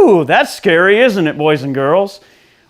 Woo, that's scary, isn't it, boys and girls?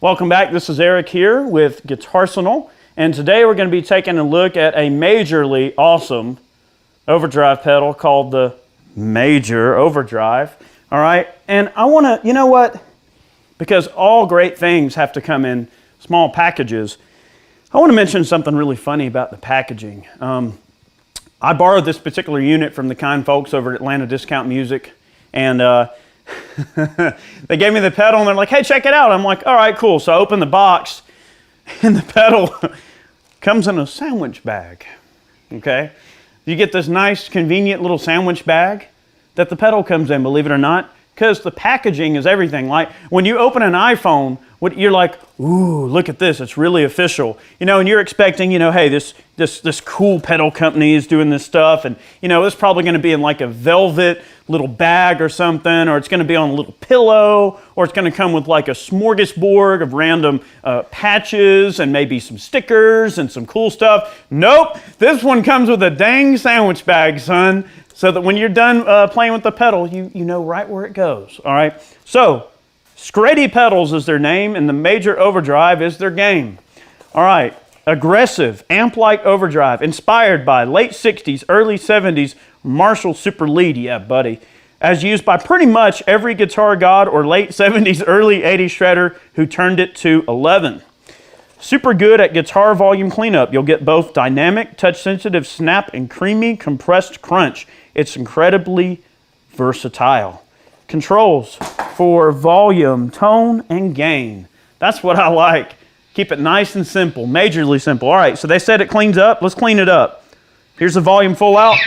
Welcome back. This is Eric here with Guitarsenal, and today we're going to be taking a look at a majorly awesome overdrive pedal called the Major Overdrive. All right, and I want to, you know what? Because all great things have to come in small packages, I want to mention something really funny about the packaging. I borrowed this particular unit from the kind folks over at Atlanta Discount Music, and they gave me the pedal and they're like, hey, check it out. I'm like, all right, cool. So I open the box and the pedal comes in a sandwich bag, okay? You get this nice, convenient little sandwich bag that the pedal comes in, believe it or not, because the packaging is everything. Like when you open an iPhone, you're like, ooh, look at this, it's really official. You know, and you're expecting, you know, hey, this cool pedal company is doing this stuff, and you know, it's probably gonna be in like a velvet little bag or something, or it's gonna be on a little pillow, or it's gonna come with like a smorgasbord of random patches and maybe some stickers and some cool stuff. Nope, this one comes with a dang sandwich bag, son, so that when you're done playing with the pedal, you know right where it goes, all right? So, Skreddy pedals is their name, and the Major Overdrive is their game. All right, aggressive, amp-like overdrive, inspired by late 60s, early 70s Marshall Super Lead, yeah, buddy, as used by pretty much every guitar god or late 70s, early 80s shredder who turned it to 11. Super good at guitar volume cleanup. You'll get both dynamic, touch-sensitive snap and creamy, compressed crunch. It's incredibly versatile. Controls for volume, tone, and gain. That's what I like. Keep it nice and simple, majorly simple. All right, so they said it cleans up. Let's clean it up. Here's the volume full out.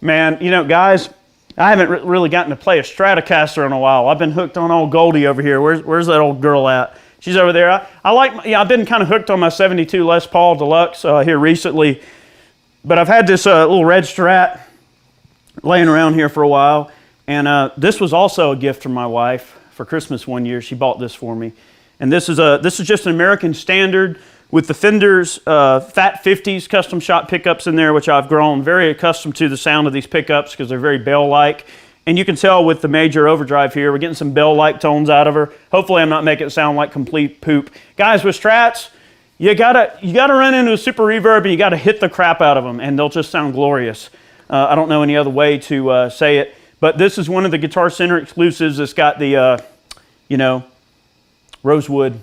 Man, you know, guys, I haven't really gotten to play a Stratocaster in a while. I've been hooked on old Goldie over here. Where's that old girl at? She's over there. I've been kind of hooked on my 72 Les Paul Deluxe here recently, but I've had this little red Strat laying around here for a while, and this was also a gift from my wife for Christmas one year. She bought this for me, and this is just an American Standard with the Fender's Fat 50s custom shop pickups in there, which I've grown very accustomed to the sound of these pickups because they're very bell-like. And you can tell with the Major Overdrive here, we're getting some bell-like tones out of her. Hopefully I'm not making it sound like complete poop. Guys, with Strats, you gotta run into a super reverb and you gotta hit the crap out of them and they'll just sound glorious. I don't know any other way to say it, but this is one of the Guitar Center exclusives that's got the, you know, rosewood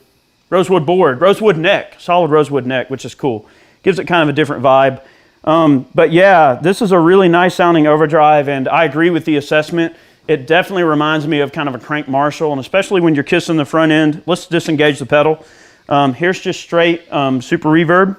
board, rosewood neck, solid rosewood neck, which is cool. Gives it kind of a different vibe. But yeah, this is a really nice sounding overdrive, and I agree with the assessment. It definitely reminds me of kind of a crank Marshall, and especially when you're kissing the front end. Let's disengage the pedal. Here's just straight super reverb.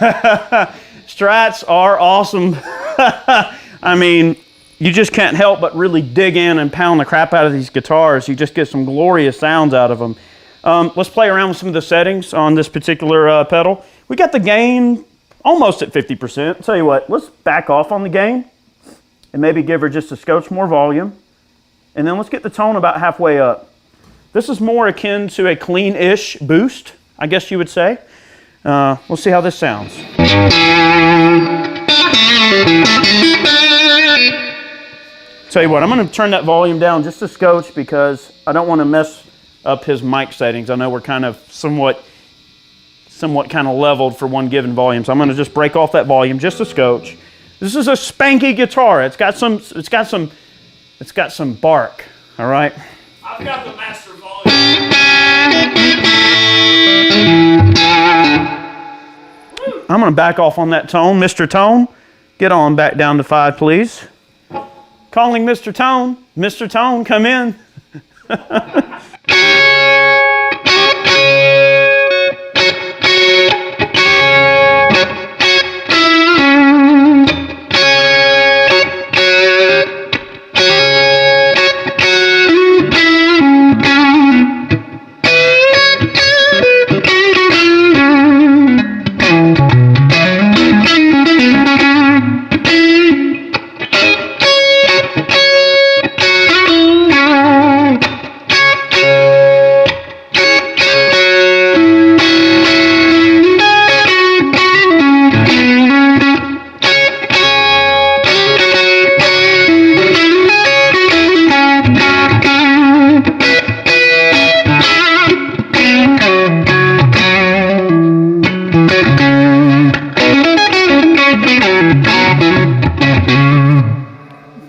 Strats are awesome. I mean, you just can't help but really dig in and pound the crap out of these guitars. You just get some glorious sounds out of them. Let's play around with some of the settings on this particular pedal. We got the gain almost at 50%. I'll tell you what, let's back off on the gain and maybe give her just a scotch more volume. And then let's get the tone about halfway up. This is more akin to a clean-ish boost, I guess you would say. We'll see how this sounds. Tell you what, I'm going to turn that volume down just a scotch because I don't want to mess up his mic settings. I know we're kind of somewhat kind of leveled for one given volume, so I'm going to just break off that volume just a scotch. This is a spanky guitar. It's got some bark. All right. I've got the master volume. I'm going to back off on that tone, Mr. Tone. Get on back down to 5, please. Calling Mr. Tone. Mr. Tone, come in.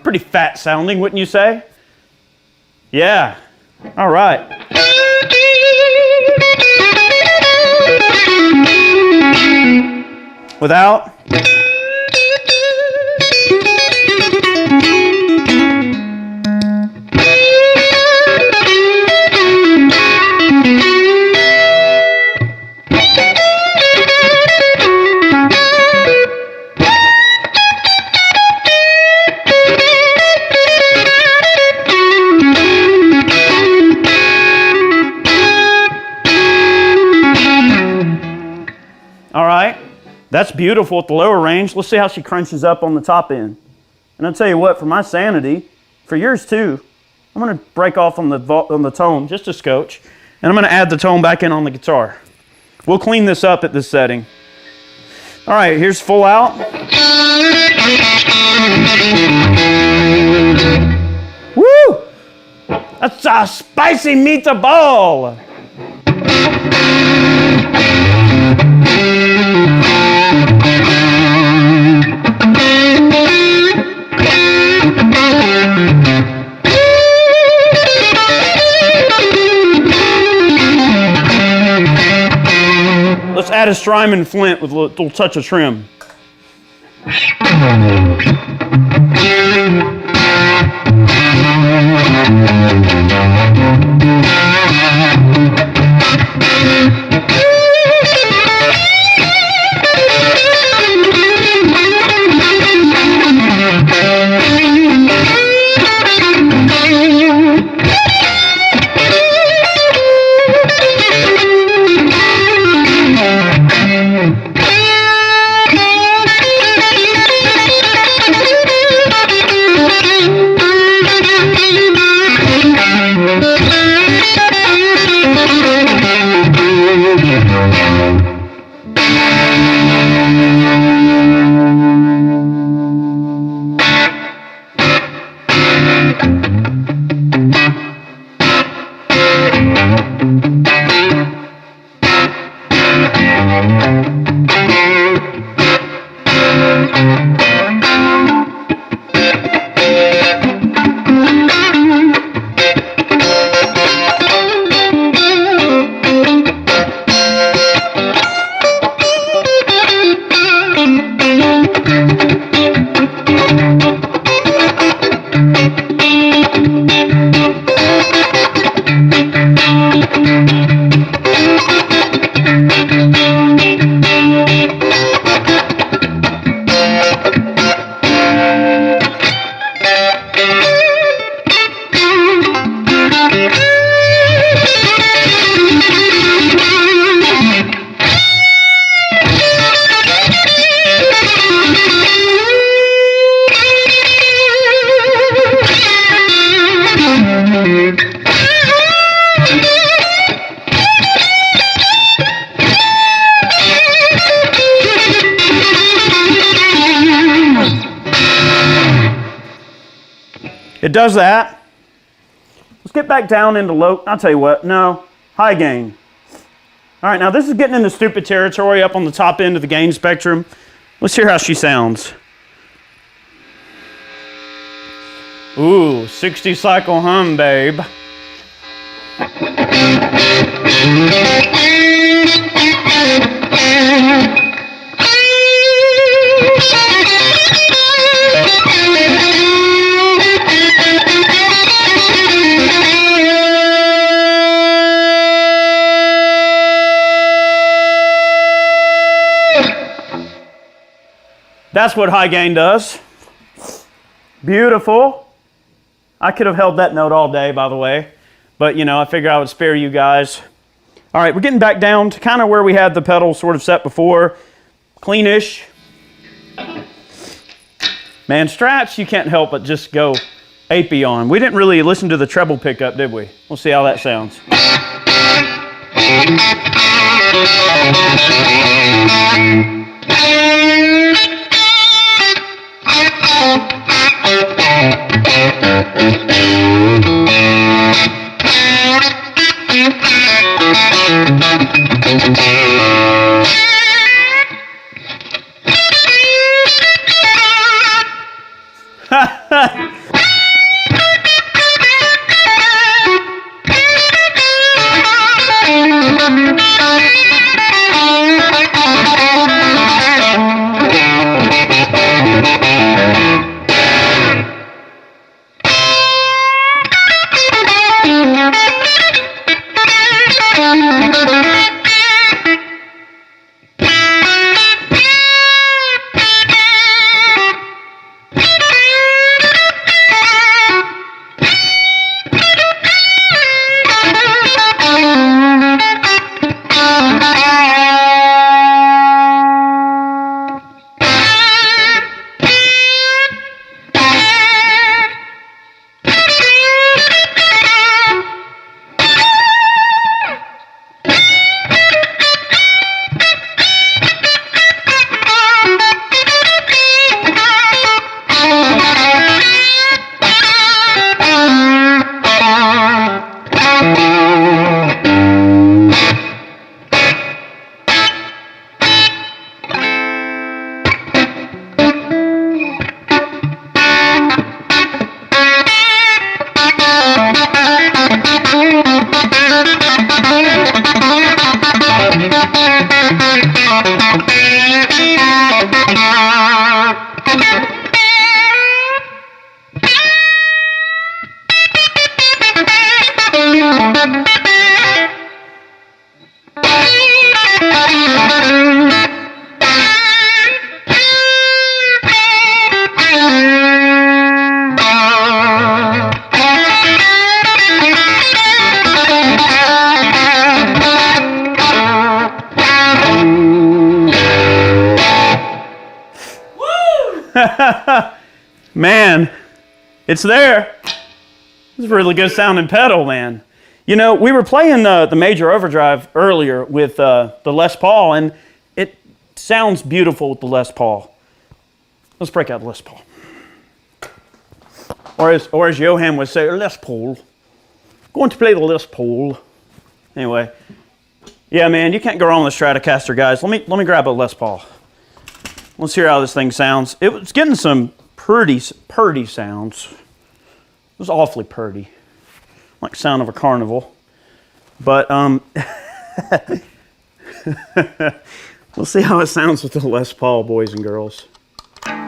Pretty fat sounding, wouldn't you say? Yeah. All right. Without. All right, that's beautiful at the lower range. Let's see how she crunches up on the top end. And I'll tell you what, for my sanity, for yours too, I'm going to break off on the tone just a scotch, and I'm going to add the tone back in on the guitar. We'll clean this up at this setting. All right, here's full out. Woo! That's a spicy meatball. Let's add a Strymon Flint with a little touch of trim. It does that. Let's get back down into low. I'll tell you what, no, high gain. All right, now this is getting into stupid territory up on the top end of the gain spectrum. Let's hear how she sounds. Ooh, 60 cycle hum, babe. That's what high gain does. Beautiful. I could have held that note all day, by the way, but you know, I figure I would spare you guys. All right, we're getting back down to kind of where we had the pedal sort of set before. Cleanish. Man, Strats, you can't help but just go apey on. We didn't really listen to the treble pickup, did we? We'll see how that sounds. Man, it's there. It's a really good sounding pedal, man. You know, we were playing the major overdrive earlier with the Les Paul, and it sounds beautiful with the Les Paul. Let's break out the Les Paul. Or as Johan would say, Les Paul. Going to play the Les Paul. Anyway, yeah, man, you can't go wrong with the Stratocaster, guys. Let me grab a Les Paul. Let's hear how this thing sounds. It was getting some purdy sounds. It was awfully purdy, like the sound of a carnival. But we'll see how it sounds with the Les Paul, boys and girls. All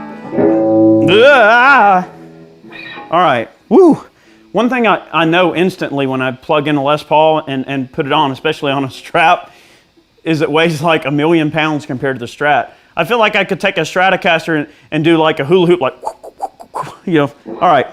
right. Woo. One thing I know instantly when I plug in a Les Paul and put it on, especially on a Strat, is it weighs like 1,000,000 pounds compared to the Strat. I feel like I could take a Stratocaster and do like a hula hoop, like, you know. All right.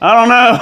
I don't know.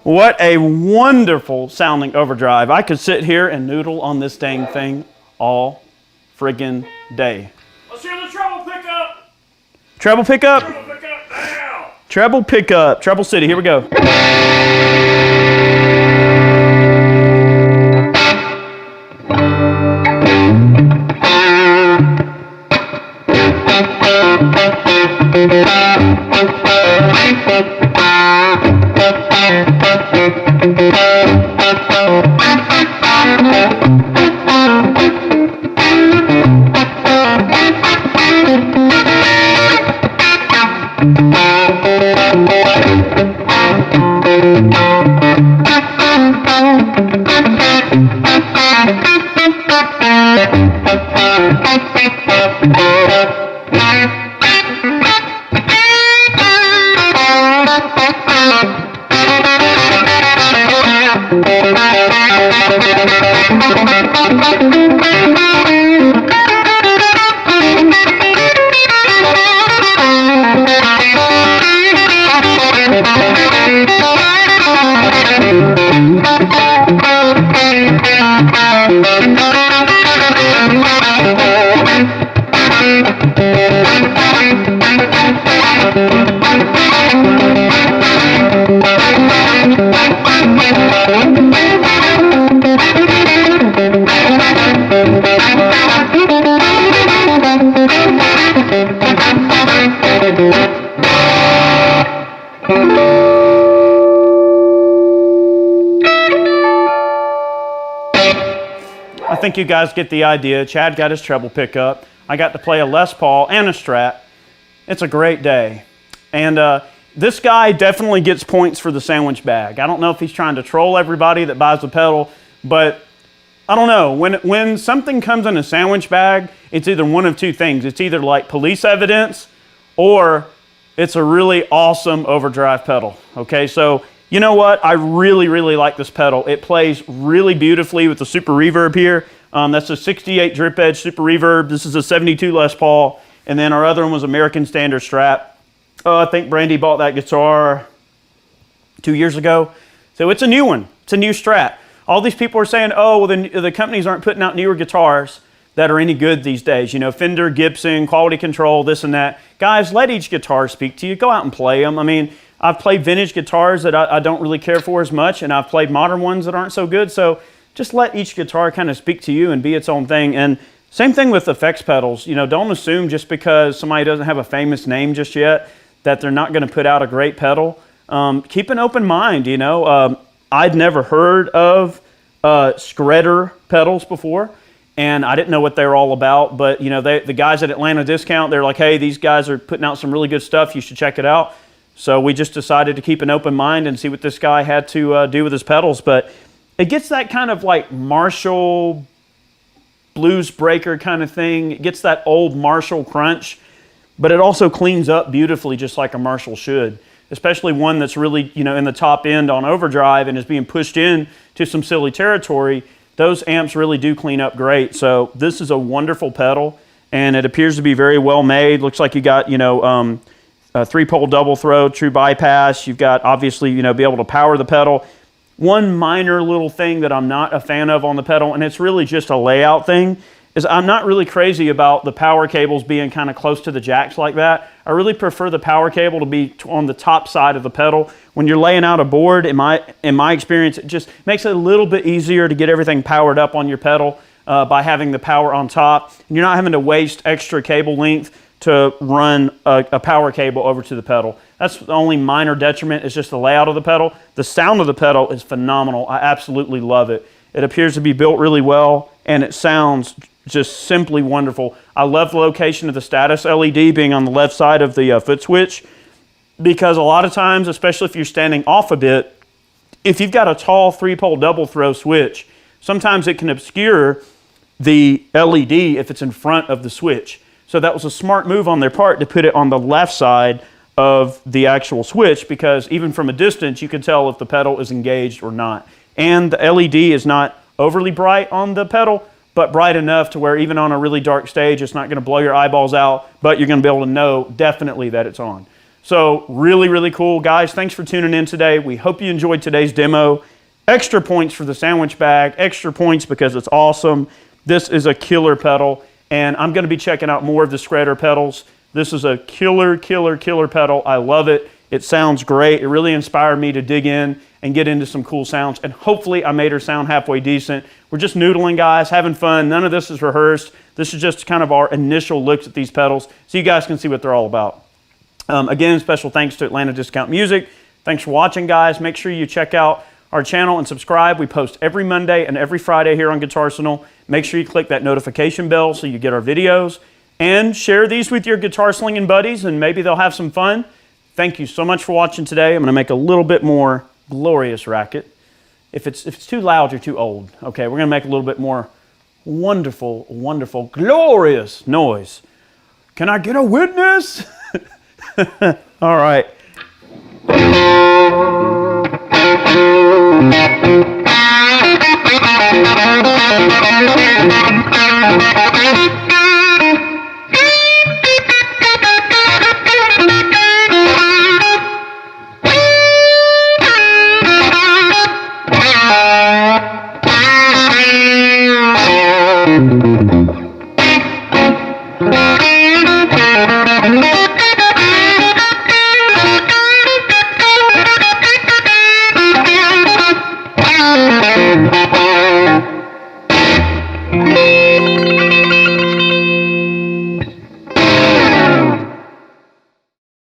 What a wonderful sounding overdrive. I could sit here and noodle on this dang thing all friggin' day. Let's hear the treble pickup. Treble pickup? Treble pickup now. Treble pickup. Treble City. Here we go. I think you guys get the idea. Chad got his treble pickup. I got to play a Les Paul and a Strat. It's a great day. And this guy definitely gets points for the sandwich bag. I don't know if he's trying to troll everybody that buys the pedal, but I don't know. When something comes in a sandwich bag, it's either one of two things. It's either like police evidence or it's a really awesome overdrive pedal. Okay, so you know what? I really, really like this pedal. It plays really beautifully with the super reverb here. That's a 68 drip edge super reverb. This is a 72 Les Paul. And then our other one was American Standard Strat. I think Brandy bought that guitar 2 years ago. So it's a new one. It's a new Strat. All these people are saying, oh, well, the companies aren't putting out newer guitars that are any good these days. You know, Fender, Gibson, quality control, this and that. Guys, let each guitar speak to you. Go out and play them. I mean, I've played vintage guitars that I don't really care for as much, and I've played modern ones that aren't so good. So just let each guitar kind of speak to you and be its own thing. And same thing with effects pedals. You know, don't assume just because somebody doesn't have a famous name just yet that they're not going to put out a great pedal. Keep an open mind, you know. I'd never heard of Skreddy pedals before, and I didn't know what they were all about. But, you know, the guys at Atlanta Discount, they're like, hey, these guys are putting out some really good stuff. You should check it out. So we just decided to keep an open mind and see what this guy had to do with his pedals. But it gets that kind of like Marshall blues breaker kind of thing. It gets that old Marshall crunch, but it also cleans up beautifully just like a Marshall should, especially one that's really, you know, in the top end on overdrive and is being pushed in to some silly territory. Those amps really do clean up great. So this is a wonderful pedal, and it appears to be very well made. Looks like you got, you know, a 3-pole double throw, true bypass. You've got, obviously, you know, be able to power the pedal. One minor little thing that I'm not a fan of on the pedal, and it's really just a layout thing, is I'm not really crazy about the power cables being kind of close to the jacks like that. I really prefer the power cable to be on the top side of the pedal. When you're laying out a board, in my experience, it just makes it a little bit easier to get everything powered up on your pedal by having the power on top. And you're not having to waste extra cable length to run a power cable over to the pedal. That's the only minor detriment, is just the layout of the pedal. The sound of the pedal is phenomenal. I absolutely love it. It appears to be built really well, and it sounds just simply wonderful. I love the location of the status LED being on the left side of the foot switch, because a lot of times, especially if you're standing off a bit, if you've got a tall 3-pole double throw switch, sometimes it can obscure the LED if it's in front of the switch. So that was a smart move on their part to put it on the left side of the actual switch, because even from a distance you can tell if the pedal is engaged or not. And the LED is not overly bright on the pedal, but bright enough to where even on a really dark stage it's not going to blow your eyeballs out, but you're going to be able to know definitely that it's on. So really, really cool. Guys, thanks for tuning in today. We hope you enjoyed today's demo. Extra points for the sandwich bag, extra points because it's awesome. This is a killer pedal, and I'm going to be checking out more of the Skreddy pedals. This is a killer, killer, killer pedal. I love it. It sounds great. It really inspired me to dig in and get into some cool sounds, and hopefully I made her sound halfway decent. We're just noodling, guys, having fun. None of this is rehearsed. This is just kind of our initial looks at these pedals so you guys can see what they're all about. Again, special thanks to Atlanta Discount Music. Thanks for watching, guys. Make sure you check out our channel and subscribe. We post every Monday and every Friday here on Guitarsenal. Make sure you click that notification bell so you get our videos. And share these with your guitar slinging buddies, and maybe they'll have some fun. Thank you so much for watching today. I'm going to make a little bit more glorious racket. If it's too loud, you're too old. Okay, we're going to make a little bit more wonderful, wonderful, glorious noise. Can I get a witness? All right.